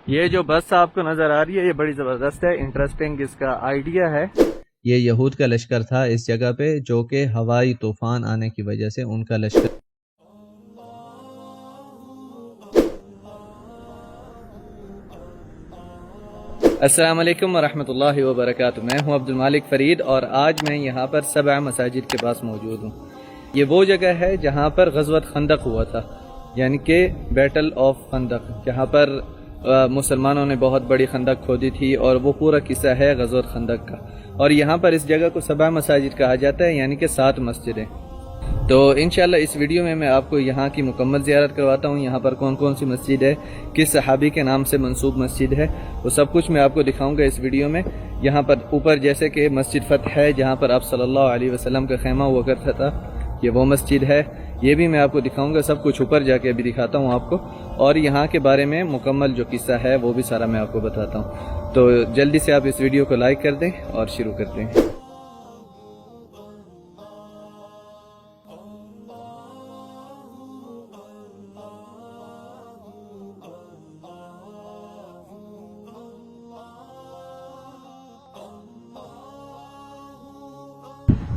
یہ جو بس آپ کو نظر آ رہی ہے یہ بڑی زبردست ہے، انٹرسٹنگ اس کا آئیڈیا ہے۔ یہ یہود کا لشکر تھا اس جگہ پہ، جو کہ ہوائی طوفان آنے کی وجہ سے ان کا لشکر السلام علیکم ورحمۃ اللہ وبرکاتہ، میں ہوں عبد المالک فرید اور آج میں یہاں پر 7 مساجد کے پاس موجود ہوں۔ یہ وہ جگہ ہے جہاں پر غزوۃ خندق ہوا تھا، یعنی کہ بیٹل آف خندق، جہاں پر مسلمانوں نے بہت بڑی خندق کھودی تھی، اور وہ پورا قصہ ہے غزوۃ خندق کا۔ اور یہاں پر اس جگہ کو 7 مساجد کہا جاتا ہے، یعنی کہ 7 مسجدیں۔ تو انشاءاللہ اس ویڈیو میں آپ کو یہاں کی مکمل زیارت کرواتا ہوں، یہاں پر کون کون سی مسجد ہے، کس صحابی کے نام سے منسوب مسجد ہے، وہ سب کچھ میں آپ کو دکھاؤں گا اس ویڈیو میں۔ یہاں پر اوپر جیسے کہ مسجد فتح ہے، جہاں پر آپ صلی اللہ علیہ وسلم کا خیمہ ہوا کرتا تھا، یہ وہ مسجد ہے، یہ بھی میں آپ کو دکھاؤں گا، سب کچھ اوپر جا کے ابھی دکھاتا ہوں آپ کو، اور یہاں کے بارے میں مکمل جو قصہ ہے وہ بھی سارا میں آپ کو بتاتا ہوں۔ تو جلدی سے آپ اس ویڈیو کو لائک کر دیں اور شروع کرتے ہیں۔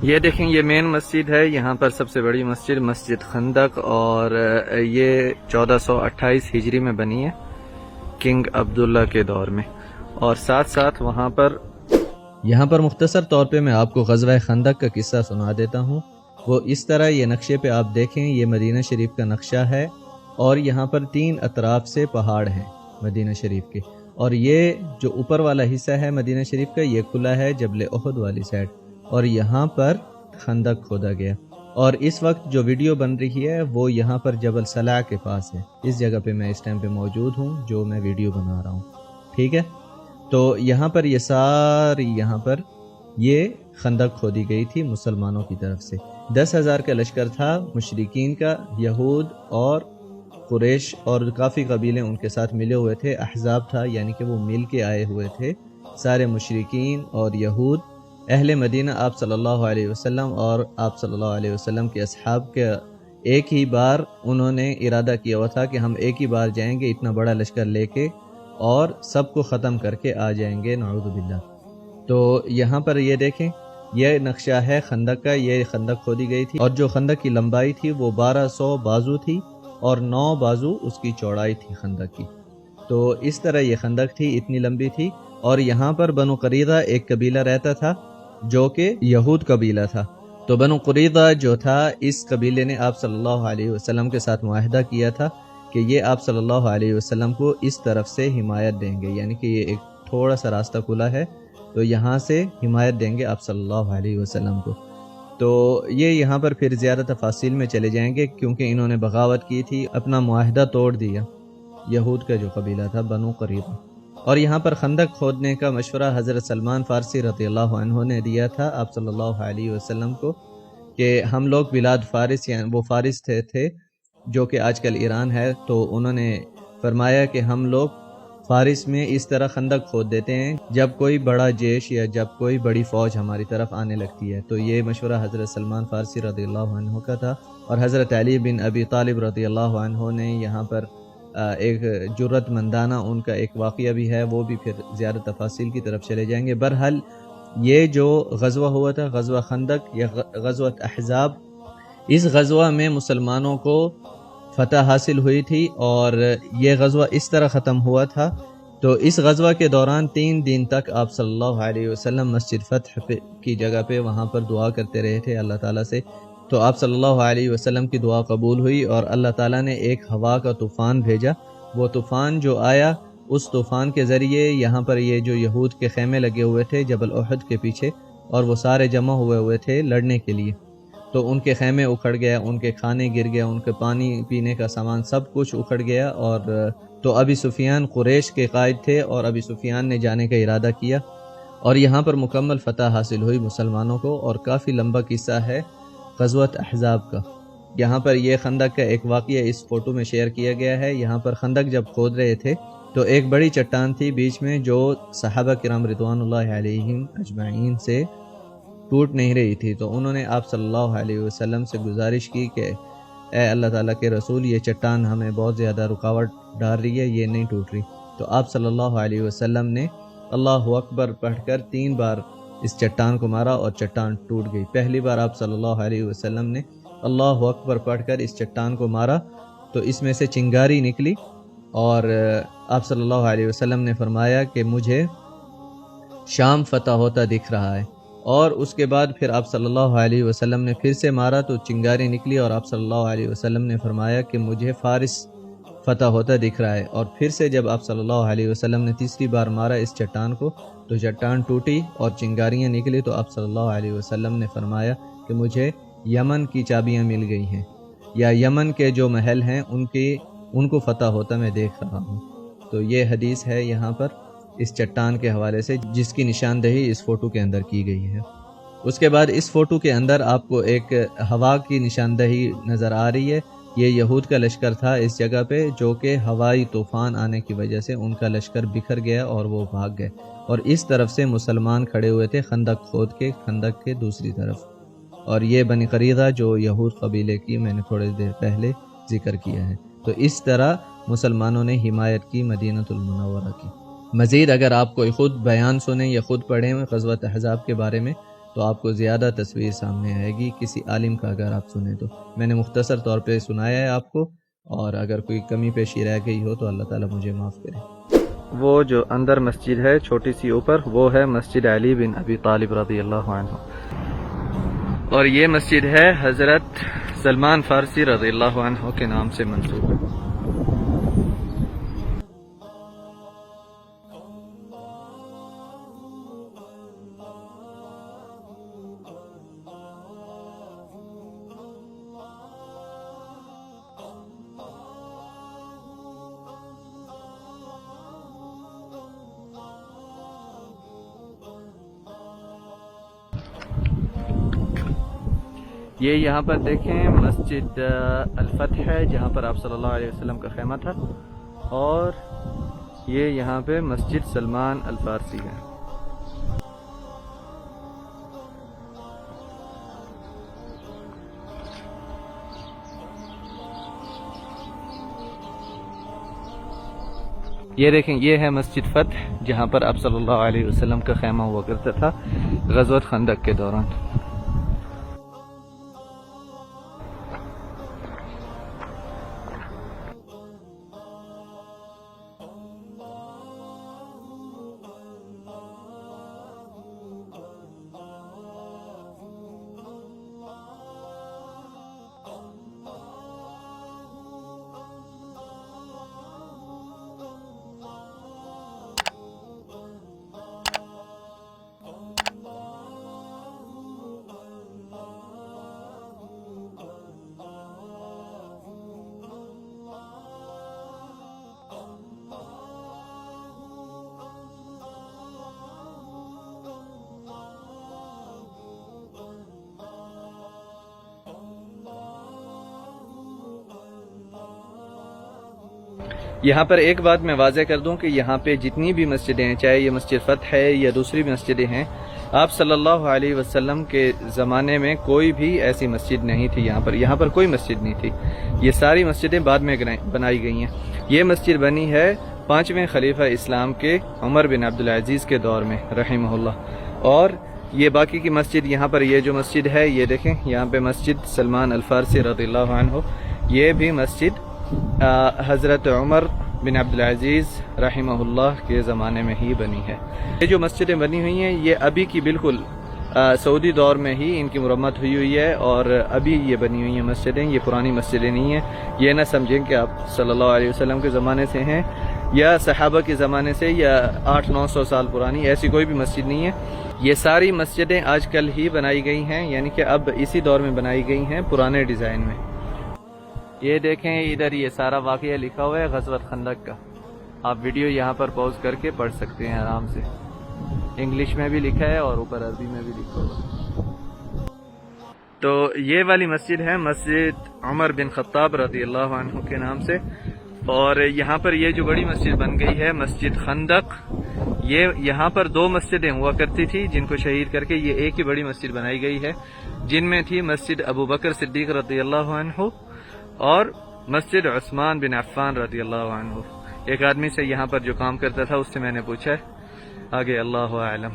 یہ دیکھیں، یہ مین مسجد ہے، یہاں پر سب سے بڑی مسجد مسجد خندق، اور یہ 1428 ہجری میں بنی ہے کنگ عبداللہ کے دور میں، اور ساتھ ساتھ وہاں پر یہاں پر مختصر طور پہ میں آپ کو غزوہ خندق کا قصہ سنا دیتا ہوں۔ وہ اس طرح، یہ نقشے پہ آپ دیکھیں، یہ مدینہ شریف کا نقشہ ہے، اور یہاں پر 3 اطراف سے پہاڑ ہیں مدینہ شریف کے، اور یہ جو اوپر والا حصہ ہے مدینہ شریف کا، یہ کھلا ہے جبل احد والی سائڈ، اور یہاں پر خندق کھودا گیا۔ اور اس وقت جو ویڈیو بن رہی ہے وہ یہاں پر جبل سلع کے پاس ہے، اس جگہ پہ میں اس ٹائم پہ موجود ہوں جو میں ویڈیو بنا رہا ہوں، ٹھیک ہے؟ تو یہاں پر یہ ساری یہاں پر یہ خندق کھودی گئی تھی مسلمانوں کی طرف سے۔ 10,000 کا لشکر تھا مشرکین کا، یہود اور قریش، اور کافی قبیلے ان کے ساتھ ملے ہوئے تھے، احزاب تھا، یعنی کہ وہ مل کے آئے ہوئے تھے، سارے مشرکین اور یہود، اہل مدینہ آپ صلی اللہ علیہ وسلم اور آپ صلی اللہ علیہ وسلم کے اصحاب کے ایک ہی بار انہوں نے ارادہ کیا ہوا تھا کہ ہم ایک ہی بار جائیں گے اتنا بڑا لشکر لے کے، اور سب کو ختم کر کے آ جائیں گے، نعوذ باللہ۔ تو یہاں پر یہ دیکھیں، یہ نقشہ ہے خندق کا، یہ خندق کھودی گئی تھی، اور جو خندق کی لمبائی تھی وہ 1200 بازو تھی، اور 9 بازو اس کی چوڑائی تھی خندق کی۔ تو اس طرح یہ خندق تھی، اتنی لمبی تھی، اور یہاں پر بنو قریظہ ایک قبیلہ رہتا تھا جو کہ یہود قبیلہ تھا۔ تو بنو قریظہ جو تھا، اس قبیلے نے آپ صلی اللہ علیہ وسلم کے ساتھ معاہدہ کیا تھا کہ یہ آپ صلی اللہ علیہ وسلم کو اس طرف سے حمایت دیں گے، یعنی کہ یہ ایک تھوڑا سا راستہ کھلا ہے تو یہاں سے حمایت دیں گے آپ صلی اللہ علیہ وسلم کو۔ تو یہ یہاں پر پھر زیادہ تفاصیل میں چلے جائیں گے، کیونکہ انہوں نے بغاوت کی تھی، اپنا معاہدہ توڑ دیا، یہود کا جو قبیلہ تھا بنو قریظہ۔ اور یہاں پر خندق کھودنے کا مشورہ حضرت سلمان فارسی رضی اللہ عنہ نے دیا تھا آپ صلی اللہ علیہ وسلم کو، کہ ہم لوگ بلاد فارس، یعنی وہ فارس تھے جو کہ آج کل ایران ہے، تو انہوں نے فرمایا کہ ہم لوگ فارس میں اس طرح خندق کھود دیتے ہیں جب کوئی بڑا جیش یا جب کوئی بڑی فوج ہماری طرف آنے لگتی ہے۔ تو یہ مشورہ حضرت سلمان فارسی رضی اللہ عنہ کا تھا، اور حضرت علی بن ابی طالب رضی اللہ عنہ نے یہاں پر ایک جرت مندانہ ان کا ایک واقعہ بھی ہے، وہ بھی پھر زیادہ تفاصیل کی طرف چلے جائیں گے۔ بہرحال یہ جو غزوہ ہوا تھا، غزوہ خندق یا غزوۃ احزاب، اس غزوہ میں مسلمانوں کو فتح حاصل ہوئی تھی، اور یہ غزوہ اس طرح ختم ہوا تھا۔ تو اس غزوہ کے دوران 3 دن تک آپ صلی اللہ علیہ وسلم مسجد فتح کی جگہ پہ وہاں پر دعا کرتے رہے تھے اللہ تعالیٰ سے۔ تو آپ صلی اللہ علیہ وسلم کی دعا قبول ہوئی، اور اللہ تعالیٰ نے ایک ہوا کا طوفان بھیجا۔ وہ طوفان جو آیا، اس طوفان کے ذریعے یہاں پر یہ جو یہود کے خیمے لگے ہوئے تھے جبل احد کے پیچھے، اور وہ سارے جمع ہوئے تھے لڑنے کے لیے، تو ان کے خیمے اکھڑ گیا، ان کے کھانے گر گیا، ان کے پانی پینے کا سامان سب کچھ اکھڑ گیا۔ اور تو ابی سفیان قریش کے قائد تھے، اور ابی سفیان نے جانے کا ارادہ کیا، اور یہاں پر مکمل فتح حاصل ہوئی مسلمانوں کو۔ اور کافی لمبا قصہ ہے غزوۃ احزاب کا۔ یہاں پر یہ خندق کا ایک واقعہ اس فوٹو میں شیئر کیا گیا ہے۔ یہاں پر خندق جب کھود رہے تھے تو ایک بڑی چٹان تھی بیچ میں، جو صحابہ کرام رضوان اللہ علیہم اجمعین سے ٹوٹ نہیں رہی تھی، تو انہوں نے آپ صلی اللہ علیہ وسلم سے گزارش کی کہ اے اللہ تعالیٰ کے رسول، یہ چٹان ہمیں بہت زیادہ رکاوٹ ڈال رہی ہے، یہ نہیں ٹوٹ رہی۔ تو آپ صلی اللہ علیہ وسلم نے اللہ اکبر پڑھ کر 3 بار اس چٹان کو مارا اور چٹان ٹوٹ گئی۔ پہلی بار آپ صلی اللہ علیہ وسلم نے اللہ اکبر پڑھ کر اس چٹان کو مارا تو اس میں سے چنگاری نکلی، اور آپ صلی اللہ علیہ وسلم نے فرمایا کہ مجھے شام فتح ہوتا دکھ رہا ہے، اور اس کے بعد پھر آپ صلی اللہ علیہ وسلم نے پھر سے مارا تو چنگاری نکلی، اور آپ صلی اللہ علیہ وسلم نے فرمایا کہ مجھے فارس فتح ہوتا دکھ رہا ہے، اور پھر سے جب آپ صلی اللہ علیہ وسلم نے تیسری بار مارا اس چٹان کو تو چٹان ٹوٹی اور چنگاریاں نکلی، تو آپ صلی اللہ علیہ وسلم نے فرمایا کہ مجھے یمن کی چابیاں مل گئی ہیں، یا یمن کے جو محل ہیں ان کو فتح ہوتا میں دیکھ رہا ہوں۔ تو یہ حدیث ہے یہاں پر اس چٹان کے حوالے سے، جس کی نشاندہی اس فوٹو کے اندر کی گئی ہے۔ اس کے بعد اس فوٹو کے اندر آپ کو ایک ہوا کی نشاندہی نظر آ رہی ہے۔ یہ یہود کا لشکر تھا اس جگہ پہ، جو کہ ہوائی طوفان آنے کی وجہ سے ان کا لشکر بکھر گیا اور وہ بھاگ گئے، اور اس طرف سے مسلمان کھڑے ہوئے تھے خندق کھود کے، خندق کے دوسری طرف، اور یہ بنی قریظہ جو یہود قبیلے کی میں نے تھوڑی دیر پہلے ذکر کیا ہے۔ تو اس طرح مسلمانوں نے حمایت کی مدینہ المنورہ کی۔ مزید اگر آپ کوئی خود بیان سنیں یا خود پڑھیں غزوۃ احزاب کے بارے میں تو آپ کو زیادہ تصویر سامنے آئے گی، کسی عالم کا اگر آپ سنیں تو۔ میں نے مختصر طور پہ سنایا ہے آپ کو، اور اگر کوئی کمی پیشی رہ گئی ہو تو اللہ تعالیٰ مجھے معاف کرے۔ وہ جو اندر مسجد ہے چھوٹی سی اوپر، وہ ہے مسجد علی بن ابی طالب رضی اللہ عنہ، اور یہ مسجد ہے حضرت سلمان فارسی رضی اللہ عنہ کے نام سے منسوب ہے۔ یہ یہاں پر دیکھیں مسجد الفتح ہے، جہاں پر آپ صلی اللہ علیہ وسلم کا خیمہ تھا، اور یہ یہاں پہ مسجد سلمان الفارسی ہے۔ یہ دیکھیں، یہ ہے مسجد فتح، جہاں پر آپ صلی اللہ علیہ وسلم کا خیمہ ہوا کرتا تھا غزوۃ خندق کے دوران۔ یہاں پر ایک بات میں واضح کر دوں کہ یہاں پہ جتنی بھی مسجدیں ہیں، چاہے یہ مسجد فتح ہے یا دوسری مسجدیں ہیں، آپ صلی اللہ علیہ وسلم کے زمانے میں کوئی بھی ایسی مسجد نہیں تھی۔ یہاں پر کوئی مسجد نہیں تھی، یہ ساری مسجدیں بعد میں بنائی گئی ہیں۔ یہ مسجد بنی ہے 5ویں خلیفہ اسلام کے عمر بن عبدالعزیز کے دور میں رحمہ اللہ، اور یہ باقی کی مسجد یہاں پر یہ جو مسجد ہے، یہ دیکھیں یہاں پہ مسجد سلمان الفارسی رضی اللہ عنہ، یہ بھی مسجد حضرت عمر بن عبدالعزیز رحمہ اللہ کے زمانے میں ہی بنی ہے۔ یہ جو مسجدیں بنی ہوئی ہیں یہ ابھی کی بالکل سعودی دور میں ہی ان کی مرمت ہوئی ہے، اور ابھی یہ بنی ہوئی ہیں مسجدیں، یہ پرانی مسجدیں نہیں ہیں۔ یہ نہ سمجھیں کہ آپ صلی اللہ علیہ وسلم کے زمانے سے ہیں یا صحابہ کے زمانے سے یا 800-900 سال پرانی، ایسی کوئی بھی مسجد نہیں ہے۔ یہ ساری مسجدیں آج کل ہی بنائی گئی ہیں، یعنی کہ اب اسی دور میں بنائی گئی ہیں پرانے ڈیزائن میں۔ یہ دیکھیں ادھر یہ سارا واقعہ لکھا ہوا ہے غزوۃ خندق کا، آپ ویڈیو یہاں پر پاز کر کے پڑھ سکتے ہیں آرام سے، انگلش میں بھی لکھا ہے اور اوپر عربی میں بھی لکھا ہوا۔ تو یہ والی مسجد ہے مسجد عمر بن خطاب رضی اللہ عنہ کے نام سے، اور یہاں پر یہ جو بڑی مسجد بن گئی ہے مسجد خندق، یہ یہاں پر 2 مسجدیں ہوا کرتی تھی جن کو شہید کر کے یہ ایک ہی بڑی مسجد بنائی گئی ہے، جن میں تھی مسجد ابو بکر صدیق رضی اللہ عنہ اور مسجد عثمان بن عفان رضی اللہ عنہ۔ ایک آدمی سے یہاں پر جو کام کرتا تھا اس سے میں نے پوچھا ہے، آگے اللہ اعلم۔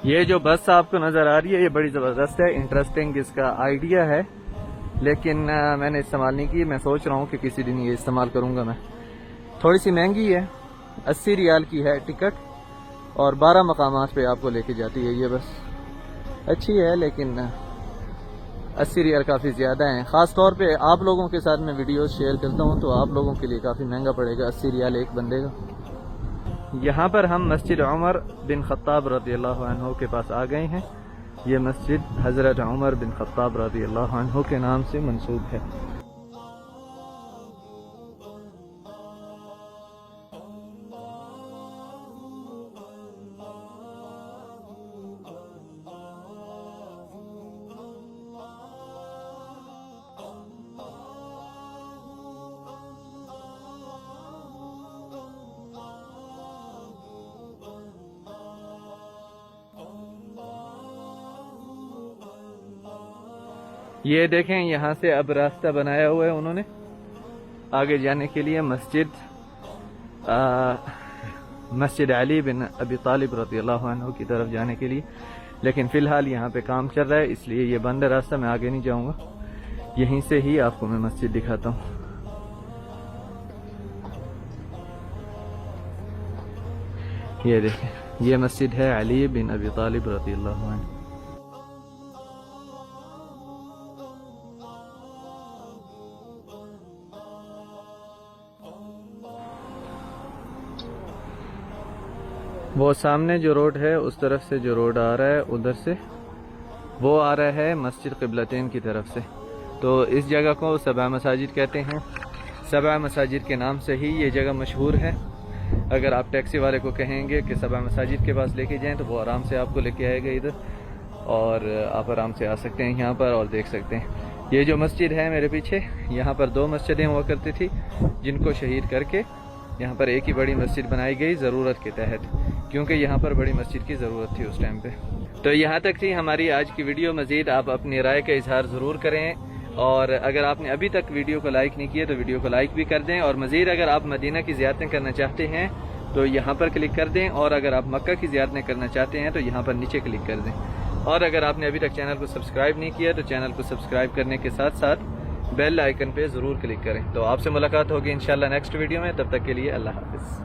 یہ جو بس آپ کو نظر آ رہی ہے یہ بڑی زبردست ہے، انٹرسٹنگ اس کا آئیڈیا ہے، لیکن میں نے استعمال نہیں کی۔ میں سوچ رہا ہوں کہ کسی دن یہ استعمال کروں گا میں۔ تھوڑی سی مہنگی ہے، 80 ریال کی ہے ٹکٹ، اور 12 مقامات پہ آپ کو لے کے جاتی ہے یہ بس۔ اچھی ہے لیکن 80 ریال کافی زیادہ ہیں، خاص طور پہ آپ لوگوں کے ساتھ میں ویڈیوز شیئر کرتا ہوں تو آپ لوگوں کے لیے کافی مہنگا پڑے گا، 80 ریال ایک بندے کا۔ یہاں پر ہم مسجد عمر بن خطاب رضی اللہ عنہ کے پاس آ گئے ہیں۔ یہ مسجد حضرت عمر بن خطاب رضی اللہ عنہ کے نام سے منسوب ہے۔ یہ دیکھیں یہاں سے اب راستہ بنایا ہوا ہے انہوں نے آگے جانے کے لیے مسجد علی بن ابی طالب رضی اللہ عنہ کی طرف جانے کے لیے، لیکن فی الحال یہاں پہ کام چل رہا ہے اس لیے یہ بند ہے راستہ، میں آگے نہیں جاؤں گا، یہیں سے ہی آپ کو میں مسجد دکھاتا ہوں۔ یہ دیکھیں یہ مسجد ہے علی بن ابی طالب رضی اللہ عنہ۔ وہ سامنے جو روڈ ہے اس طرف سے جو روڈ آ رہا ہے ادھر سے وہ آ رہا ہے مسجد قبلتین کی طرف سے، تو اس جگہ کو 7 مساجد کہتے ہیں۔ 7 مساجد کے نام سے ہی یہ جگہ مشہور ہے۔ اگر آپ ٹیکسی والے کو کہیں گے کہ 7 مساجد کے پاس لے کے جائیں تو وہ آرام سے آپ کو لے کے آئے گا ادھر، اور آپ آرام سے آ سکتے ہیں یہاں پر اور دیکھ سکتے ہیں۔ یہ جو مسجد ہے میرے پیچھے، یہاں پر 2 مسجدیں ہوا کرتی تھی جن کو شہید کر کے یہاں پر ایک ہی بڑی مسجد بنائی گئی ضرورت کے تحت، کیونکہ یہاں پر بڑی مسجد کی ضرورت تھی اس ٹائم پہ۔ تو یہاں تک تھی ہماری آج کی ویڈیو، مزید آپ اپنی رائے کا اظہار ضرور کریں، اور اگر آپ نے ابھی تک ویڈیو کو لائک نہیں کیا تو ویڈیو کو لائک بھی کر دیں، اور مزید اگر آپ مدینہ کی زیارتیں کرنا چاہتے ہیں تو یہاں پر کلک کر دیں، اور اگر آپ مکہ کی زیارتیں کرنا چاہتے ہیں تو یہاں پر نیچے کلک کر دیں، اور اگر آپ نے ابھی تک چینل کو سبسکرائب نہیں کیا تو چینل کو سبسکرائب کرنے کے ساتھ ساتھ بیل آئیکن پہ ضرور کلک کریں۔ تو آپ سے ملاقات ہوگی انشاءاللہ نیکسٹ ویڈیو میں، تب تک کے لیے اللہ حافظ۔